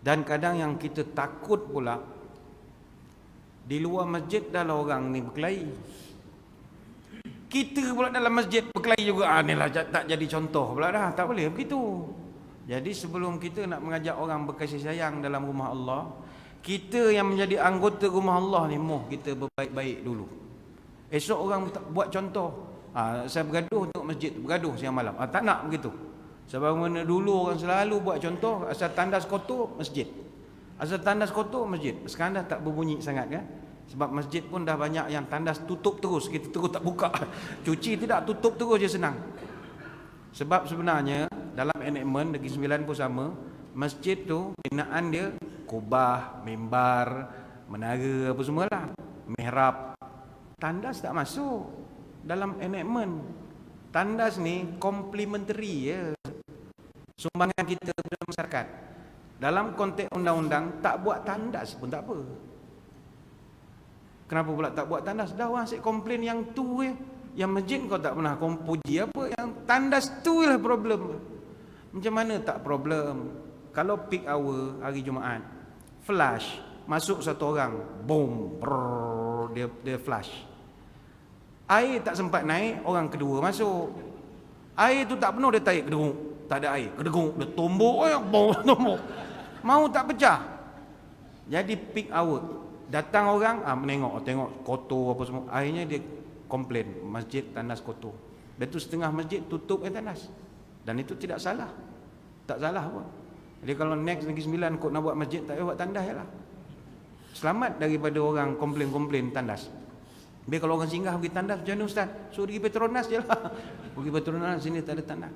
Dan kadang yang kita takut pula, di luar masjid dah lah orang ni berkelahi, kita pula dalam masjid berkelahi juga. Ni lah tak jadi contoh pula dah. Tak boleh begitu. Jadi sebelum kita nak mengajak orang berkasih sayang dalam rumah Allah, kita yang menjadi anggota rumah Allah ni, kita berbaik-baik dulu. Esok orang buat contoh, saya bergaduh untuk masjid, bergaduh siang malam, tak nak begitu. Sebab mana dulu orang selalu buat contoh, asal tandas kotor masjid, asal tandas kotor masjid. Sekarang dah tak berbunyi sangat kan. Sebab masjid pun dah banyak yang tandas tutup terus, kita terus tak buka. Cuci tidak, tutup terus je senang. Sebab sebenarnya dalam enakmen Negeri Sembilan pun sama, masjid tu binaan dia kubah, mimbar, menara apa semualah, mihrab. Tandas tak masuk dalam enakmen. Tandas ni complementary je, sumbangan kita kepada masyarakat. Dalam konteks undang-undang tak buat tandas pun tak apa. Kenapa pula tak buat tandas? Dah orang asyik komplain yang tu yang masjid kau tak pernah puji apa, yang tandas tu lah problem. Macam mana tak problem? Kalau peak hour hari Jumaat, flash, masuk satu orang, boom, brrr, dia flash. Air tak sempat naik, orang kedua masuk. Air tu tak penuh, dia tarik kedeguk, tak ada air, kedeguk, dia tumbuk, tumbuk. Mau tak pecah. Jadi peak hour, datang orang, tengok kotor apa semua, akhirnya dia komplain, masjid tandas kotor. Dan tu setengah masjid tutup tandas. Dan itu tidak salah, tak salah pun. Jadi kalau next Negeri Sembilan kot nak buat masjid, tak payah buat tandas je lah. Selamat daripada orang komplain-komplain tandas. Biar kalau orang singgah pergi tandas, macam mana Ustaz? Suruh pergi Petronas je lah. Pergi Petronas, sini tak ada tandas.